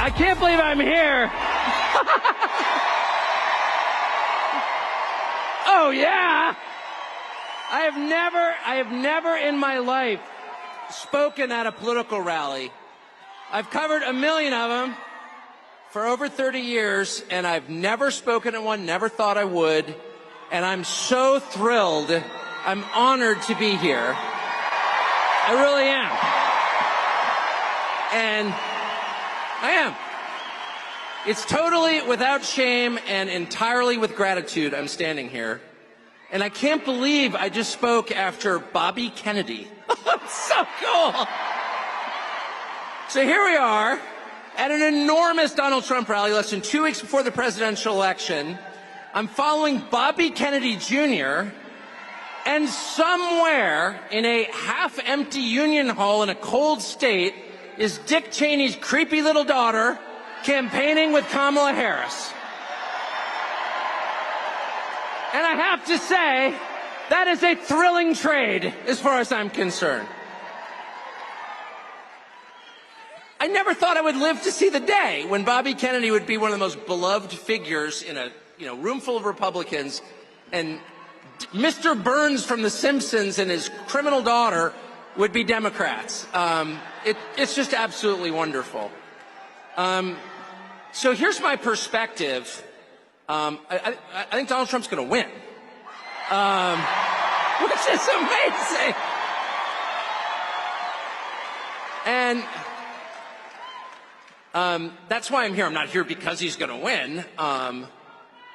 I can't believe I'm here. Oh, yeah. I have never in my life spoken at a political rally. I've covered a million of them for over 30 years, and I've never spoken at one, never thought I would. And I'm so thrilled. I'm honored to be here. I really am. And I am. It's totally without shame and entirely with gratitude I'm standing here. And I can't believe I just spoke after Bobby Kennedy. It's so cool. So here we are at an enormous Donald Trump rally less than 2 weeks before the presidential election. I'm following Bobby Kennedy Jr., and somewhere in a half-empty Union Hall in a cold state is Dick Cheney's creepy little daughter campaigning with Kamala Harris. And I have to say, that is a thrilling trade as far as I'm concerned. I never thought I would live to see the day when Bobby Kennedy would be one of the most beloved figures in a room full of Republicans, and Mr. Burns from The Simpsons and his criminal daughter would be Democrats. It's just absolutely wonderful. So here's my perspective. I think Donald Trump's going to win, which is amazing. And that's why I'm here. I'm not here because he's going to win.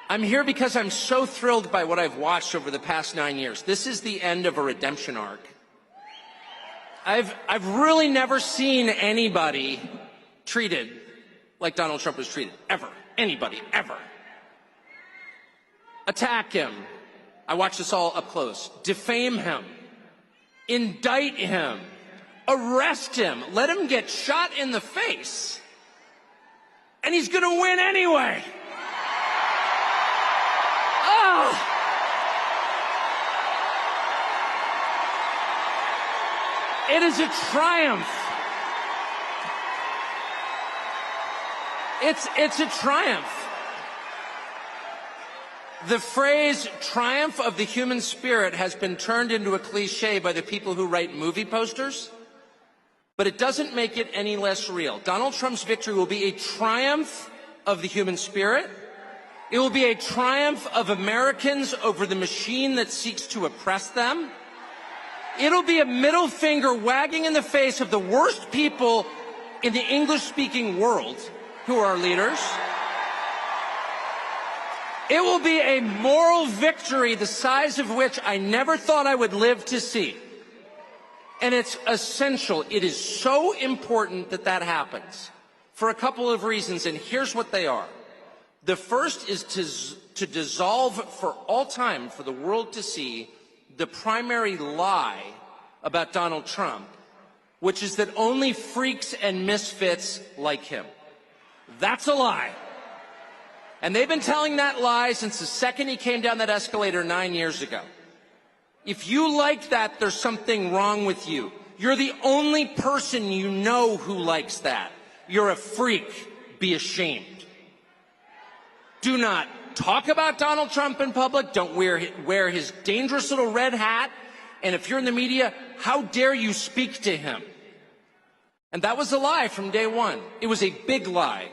I'm here because I'm so thrilled by what I've watched over the past 9 years. This is the end of a redemption arc. I've really never seen anybody treated like Donald Trump was treated, ever. Anybody, ever. Attack him. I watched this all up close. Defame him. Indict him. Arrest him. Let him get shot in the face. And he's going to win anyway. Oh! It is a triumph. It's a triumph. The phrase triumph of the human spirit has been turned into a cliche by the people who write movie posters, but it doesn't make it any less real. Donald Trump's victory will be a triumph of the human spirit. It will be a triumph of Americans over the machine that seeks to oppress them. It'll be a middle finger wagging in the face of the worst people in the English-speaking world who are our leaders. It will be a moral victory the size of which I never thought I would live to see. And it's essential. It is so important that that happens for a couple of reasons, and here's what they are. The first is to dissolve for all time, for the world to see, the primary lie about Donald Trump, which is that only freaks and misfits like him. That's a lie. And they've been telling that lie since the second he came down that escalator 9 years ago. If you like that, there's something wrong with you. You're the only person you know who likes that. You're a freak. Be ashamed. Do not talk about Donald Trump in public. Don't wear his dangerous little red hat. And if you're in the media, how dare you speak to him? And that was a lie from day one. It was a big lie.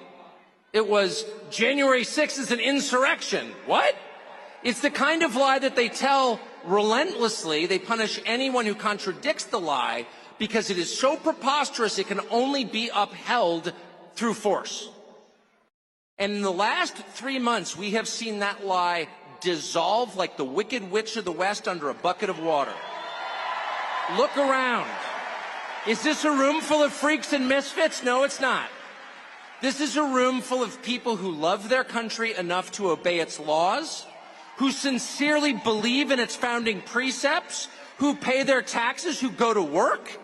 It was January 6th is an insurrection. What? It's the kind of lie that they tell relentlessly. They punish anyone who contradicts the lie because it is so preposterous it can only be upheld through force. And in the last 3 months, we have seen that lie dissolve like the Wicked Witch of the West under a bucket of water. Look around. Is this a room full of freaks and misfits? No, it's not. This is a room full of people who love their country enough to obey its laws, who sincerely believe in its founding precepts, who pay their taxes, who go to work.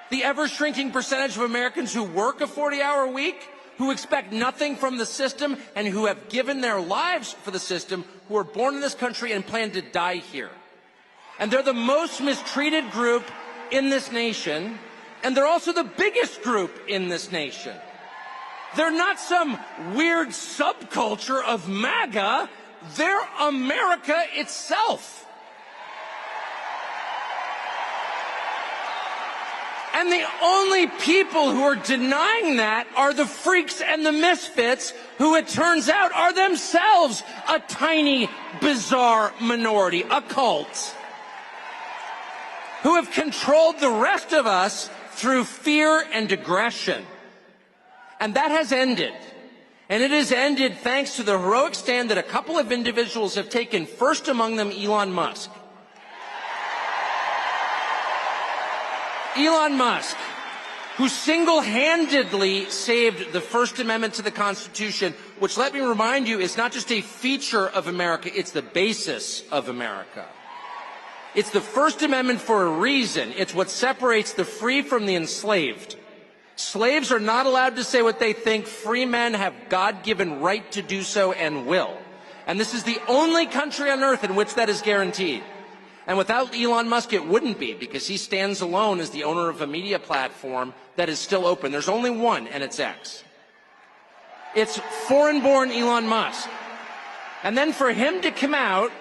The ever-shrinking percentage of Americans who work a 40-hour week, who expect nothing from the system, and who have given their lives for the system, who are born in this country and plan to die here. And they're the most mistreated group in this nation, and they're also the biggest group in this nation. They're not some weird subculture of MAGA. They're America itself. And the only people who are denying that are the freaks and the misfits, who it turns out are themselves a tiny, bizarre minority, a cult, who have controlled the rest of us through fear and aggression. And that has ended. And it has ended thanks to the heroic stand that a couple of individuals have taken, first among them Elon Musk. Elon Musk, who single-handedly saved the First Amendment to the Constitution, which, let me remind you, is not just a feature of America, it's the basis of America. It's the First Amendment for a reason. It's what separates the free from the enslaved. Slaves are not allowed to say what they think. Free men have God-given right to do so and will. And this is the only country on earth in which that is guaranteed. And without Elon Musk, it wouldn't be, because he stands alone as the owner of a media platform that is still open. There's only one, and it's X. It's foreign-born Elon Musk. And then for him to come out,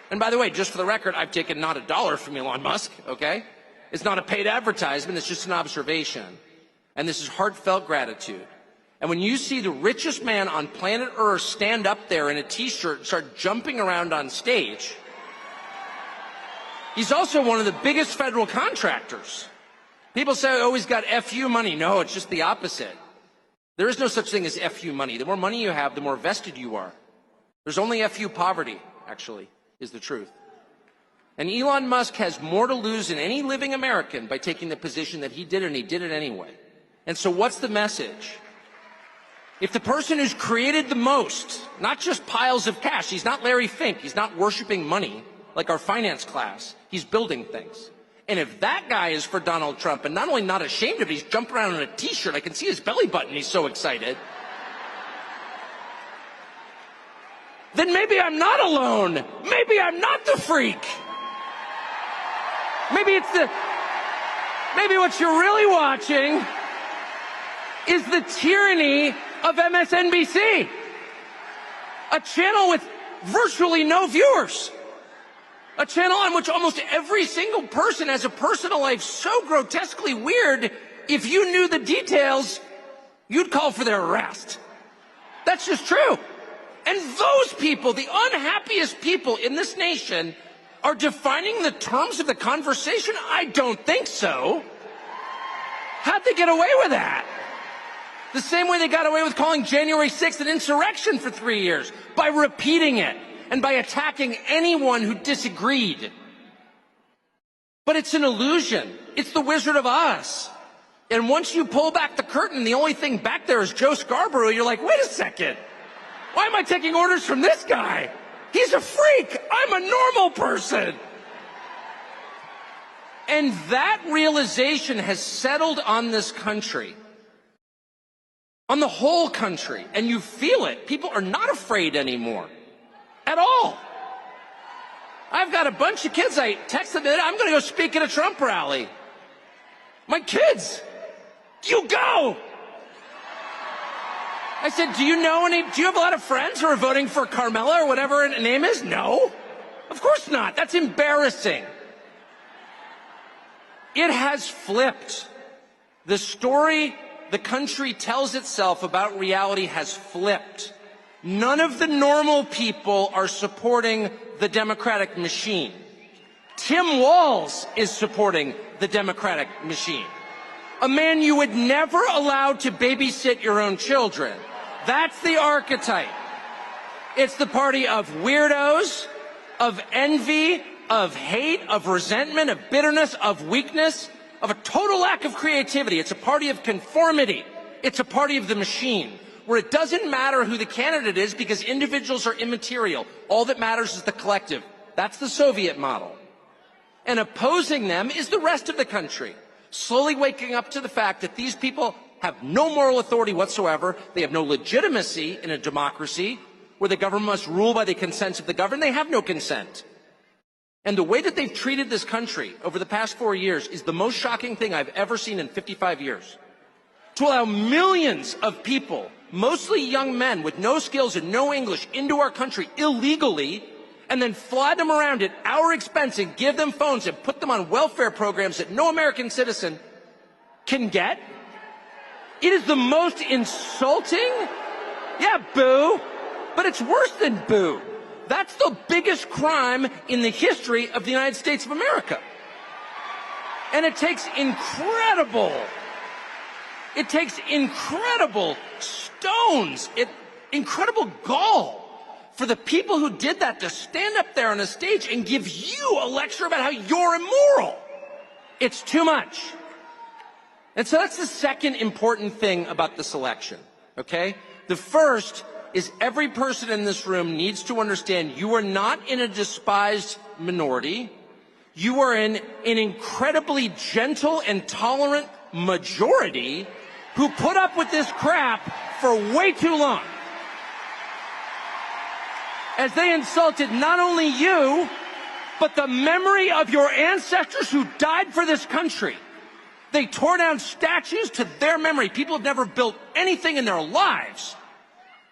and by the way, just for the record, I've taken not $1 from Elon Musk, okay? It's not a paid advertisement, it's just an observation. And this is heartfelt gratitude. And when you see the richest man on planet Earth stand up there in a T-shirt and start jumping around on stage, he's also one of the biggest federal contractors. People say, oh, he's got FU money. No, it's just the opposite. There is no such thing as FU money. The more money you have, the more vested you are. There's only FU poverty, actually, is the truth. And Elon Musk has more to lose than any living American by taking the position that he did, and he did it anyway. And so what's the message? If the person who's created the most, not just piles of cash, he's not Larry Fink, he's not worshiping money like our finance class, he's building things. And if that guy is for Donald Trump, and not only not ashamed of it, he's jumping around in a T-shirt, I can see his belly button, he's so excited, then maybe I'm not alone. Maybe I'm not the freak. Maybe what you're really watching is the tyranny of MSNBC, a channel with virtually no viewers, a channel on which almost every single person has a personal life so grotesquely weird, if you knew the details, you'd call for their arrest. That's just true. And those people, the unhappiest people in this nation, are defining the terms of the conversation? I don't think so. How'd they get away with that? The same way they got away with calling January 6th an insurrection for 3 years, by repeating it and by attacking anyone who disagreed. But it's an illusion. It's the Wizard of Oz. And once you pull back the curtain, the only thing back there is Joe Scarborough, you're like, wait a second. Why am I taking orders from this guy? He's a freak. I'm a normal person. And that realization has settled on this country, on the whole country, and you feel it. People are not afraid anymore, at all. I've got a bunch of kids, I texted them, I'm going to go speak at a Trump rally. My kids, you go. I said, do you have a lot of friends who are voting for Carmela or whatever her name is? No, of course not. That's embarrassing. It has flipped. The story the country tells itself about reality has flipped. None of the normal people are supporting the Democratic machine. Tim Walz is supporting the Democratic machine. A man you would never allow to babysit your own children. That's the archetype. It's the party of weirdos, of envy, of hate, of resentment, of bitterness, of weakness, of a total lack of creativity. It's a party of conformity. It's a party of the machine, where it doesn't matter who the candidate is because individuals are immaterial. All that matters is the collective. That's the Soviet model. And opposing them is the rest of the country, slowly waking up to the fact that these people have no moral authority whatsoever. They have no legitimacy in a democracy where the government must rule by the consent of the governed. They have no consent. And the way that they've treated this country over the past 4 years is the most shocking thing I've ever seen in 55 years. To allow millions of people mostly young men with no skills and no English, into our country illegally, and then fly them around at our expense and give them phones and put them on welfare programs that no American citizen can get? It is the most insulting. Yeah, boo. But it's worse than boo. That's the biggest crime in the history of the United States of America. And it takes incredible stones, incredible gall for the people who did that to stand up there on a stage and give you a lecture about how you're immoral. It's too much. And so that's the second important thing about this election, okay? The first is every person in this room needs to understand you are not in a despised minority. You are in an incredibly gentle and tolerant majority who put up with this crap for way too long. As they insulted not only you, but the memory of your ancestors who died for this country. They tore down statues to their memory. People have never built anything in their lives.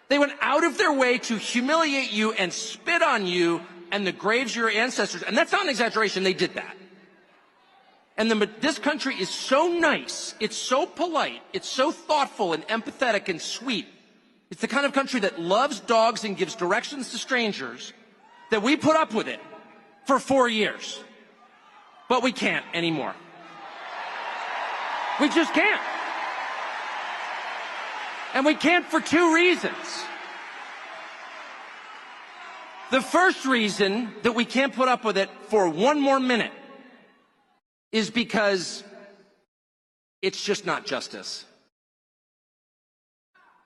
They went out of their way to humiliate you and spit on you and the graves of your ancestors. And that's not an exaggeration. They did that. And this country is so nice. It's so polite. It's so thoughtful and empathetic and sweet. It's the kind of country that loves dogs and gives directions to strangers, that we put up with it for 4 years. But we can't anymore. We just can't. And we can't for two reasons. The first reason that we can't put up with it for one more minute is because it's just not justice.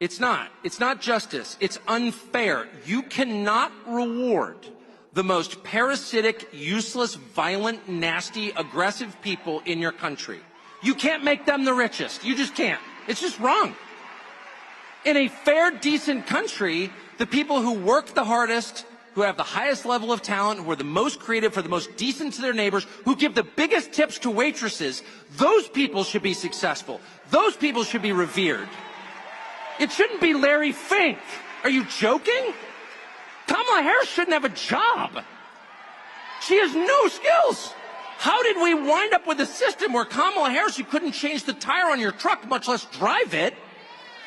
It's not. It's not justice. It's unfair. You cannot reward the most parasitic, useless, violent, nasty, aggressive people in your country. You can't make them the richest. You just can't. It's just wrong. In a fair, decent country, the people who work the hardest, who have the highest level of talent, who are the most creative, who are the most decent to their neighbors, who give the biggest tips to waitresses, those people should be successful. Those people should be revered. It shouldn't be Larry Fink. Are you joking? Kamala Harris shouldn't have a job. She has no skills. How did we wind up with a system where Kamala Harris, you couldn't change the tire on your truck, much less drive it?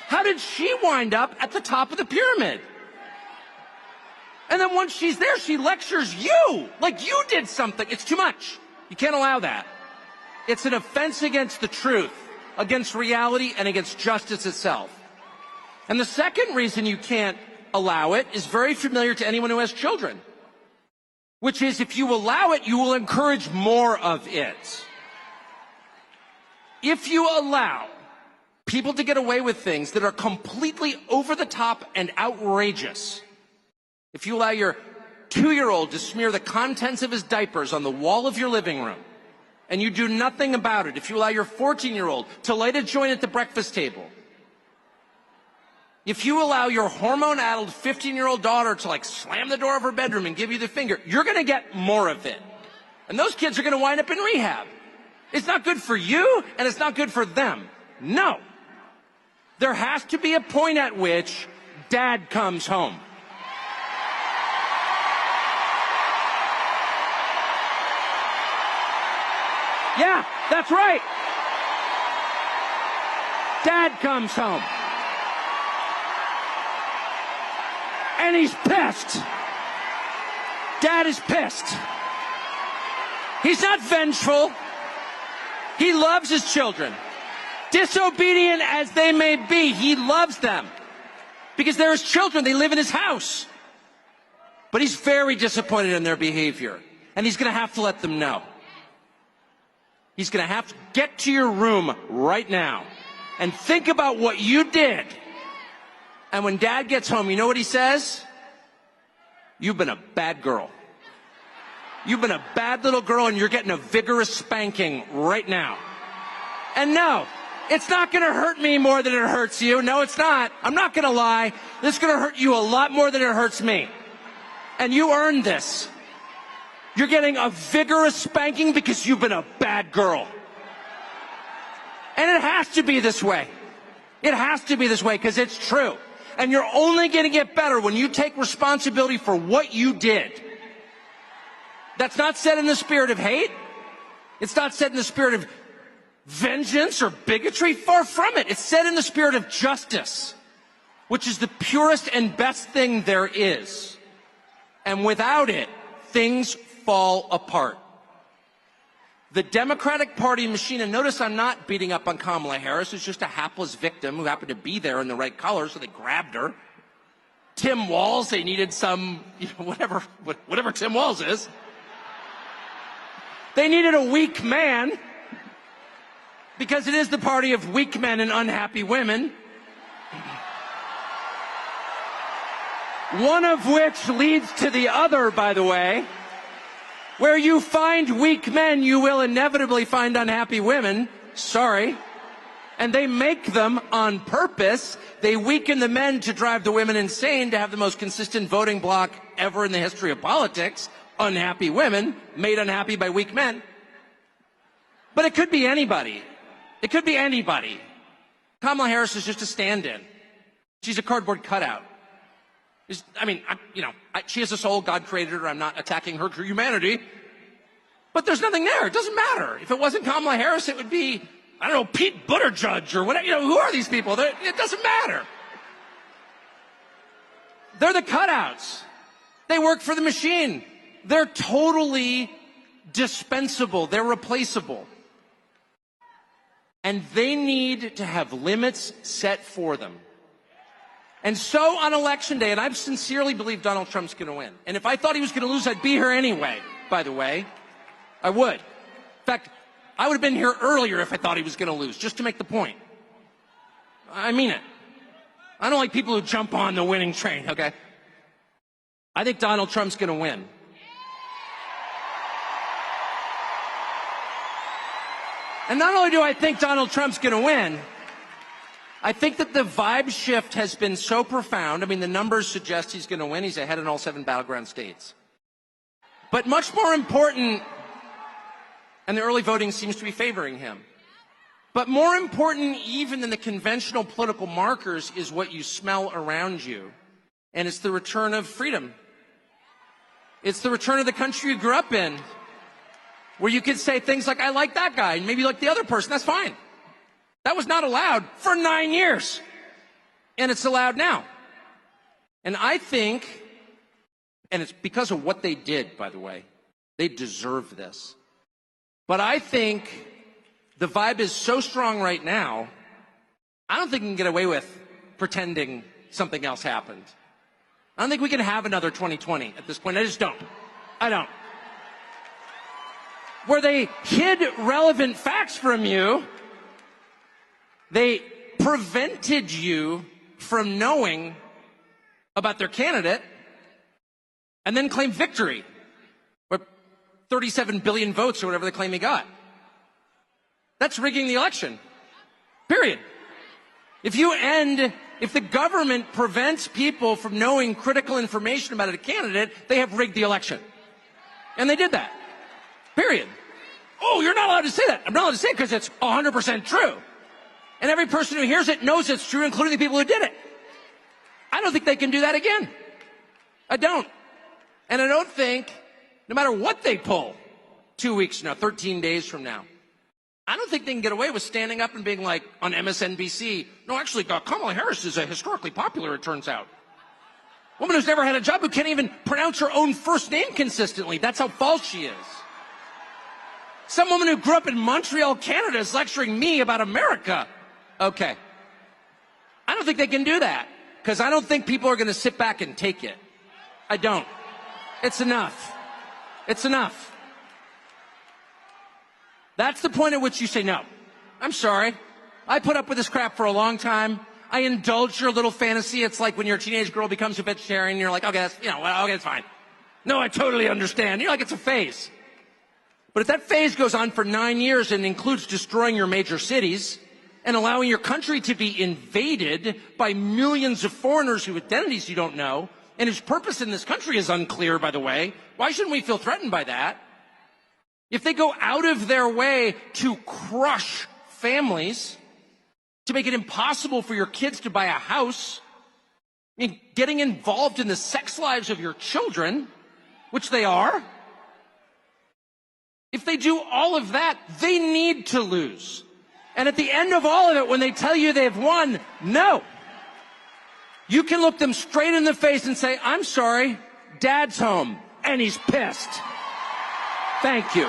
How did she wind up at the top of the pyramid? And then once she's there, she lectures you like you did something. It's too much. You can't allow that. It's an offense against the truth, against reality, and against justice itself. And the second reason you can't allow it is very familiar to anyone who has children, which is if you allow it, you will encourage more of it. If you allow people to get away with things that are completely over the top and outrageous, if you allow your 2-year-old to smear the contents of his diapers on the wall of your living room, and you do nothing about it, if you allow your 14-year-old to light a joint at the breakfast table, if you allow your hormone-addled 15-year-old daughter to slam the door of her bedroom and give you the finger, you're going to get more of it. And those kids are going to wind up in rehab. It's not good for you, and it's not good for them. No. There has to be a point at which dad comes home. Yeah, that's right. Dad comes home. And he's pissed. Dad is pissed. He's not vengeful. He loves his children. Disobedient as they may be, he loves them. Because they're his children. They live in his house. But he's very disappointed in their behavior. And he's going to have to let them know. He's going to have to get to your room right now and think about what you did. And when dad gets home, you know what he says? You've been a bad girl. You've been a bad little girl, and you're getting a vigorous spanking right now. And no, it's not going to hurt me more than it hurts you. No, it's not. I'm not going to lie. This is going to hurt you a lot more than it hurts me. And you earned this. You're getting a vigorous spanking because you've been a bad girl. And it has to be this way. It has to be this way because it's true. And you're only going to get better when you take responsibility for what you did. That's not said in the spirit of hate. It's not said in the spirit of vengeance or bigotry. Far from it. It's said in the spirit of justice, which is the purest and best thing there is. And without it, things fall apart. The Democratic Party machine, and notice I'm not beating up on Kamala Harris, who's just a hapless victim who happened to be there in the right color, so they grabbed her. Tim Walz, they needed some, whatever Tim Walz is. They needed a weak man, because it is the party of weak men and unhappy women. One of which leads to the other, by the way. Where you find weak men, you will inevitably find unhappy women. Sorry. And they make them on purpose. They weaken the men to drive the women insane, to have the most consistent voting bloc ever in the history of politics. Unhappy women, made unhappy by weak men. But it could be anybody. It could be anybody. Kamala Harris is just a stand-in. She's a cardboard cutout. She has a soul. God created her. I'm not attacking her humanity. But there's nothing there. It doesn't matter. If it wasn't Kamala Harris, it would be, I don't know, Pete Buttigieg or whatever. Who are these people? It doesn't matter. They're the cutouts. They work for the machine. They're totally dispensable. They're replaceable. And they need to have limits set for them. And so on Election Day, and I sincerely believe Donald Trump's going to win. And if I thought he was going to lose, I'd be here anyway, by the way. I would. In fact, I would have been here earlier if I thought he was going to lose, just to make the point. I mean it. I don't like people who jump on the winning train, okay? I think Donald Trump's going to win. And not only do I think Donald Trump's going to win, I think that the vibe shift has been so profound. I mean, the numbers suggest he's going to win. He's ahead in all 7 battleground states. But much more important, and the early voting seems to be favoring him. But more important even than the conventional political markers is what you smell around you. And it's the return of freedom. It's the return of the country you grew up in, where you could say things like, I like that guy, and maybe you like the other person. That's fine. That was not allowed for 9 years. And it's allowed now. And I think, and it's because of what they did, by the way, they deserve this. But I think the vibe is so strong right now, I don't think we can get away with pretending something else happened. I don't think we can have another 2020 at this point. I just don't. I don't. Where they hid relevant facts from you, they prevented you from knowing about their candidate and then claimed victory. Or 37 billion votes or whatever they claim he got. That's rigging the election. Period. If the government prevents people from knowing critical information about a candidate, they have rigged the election. And they did that. Period. Oh, you're not allowed to say that. I'm not allowed to say it because it's 100% true. And every person who hears it knows it's true, including the people who did it. I don't think they can do that again. I don't. And I don't think, no matter what they pull 2 weeks from now, 13 days from now, I don't think they can get away with standing up and being like on MSNBC, no, actually, Kamala Harris is historically popular, it turns out. Woman who's never had a job, who can't even pronounce her own first name consistently. That's how false she is. Some woman who grew up in Montreal, Canada, is lecturing me about America. Okay. I don't think they can do that, because I don't think people are going to sit back and take it. I don't. It's enough. It's enough. That's the point at which you say, no, I'm sorry. I put up with this crap for a long time. I indulge your little fantasy. It's like when your teenage girl becomes a vegetarian, you're like, okay, that's, okay, it's fine. No, I totally understand. You're like, it's a phase. But if that phase goes on for 9 years and includes destroying your major cities and allowing your country to be invaded by millions of foreigners whose identities you don't know and whose purpose in this country is unclear, by the way, why shouldn't we feel threatened by that? If they go out of their way to crush families, to make it impossible for your kids to buy a house, I mean, getting involved in the sex lives of your children, which they are. If they do all of that, they need to lose. And at the end of all of it, when they tell you they've won, no. You can look them straight in the face and say, I'm sorry, Dad's home, and he's pissed. Thank you.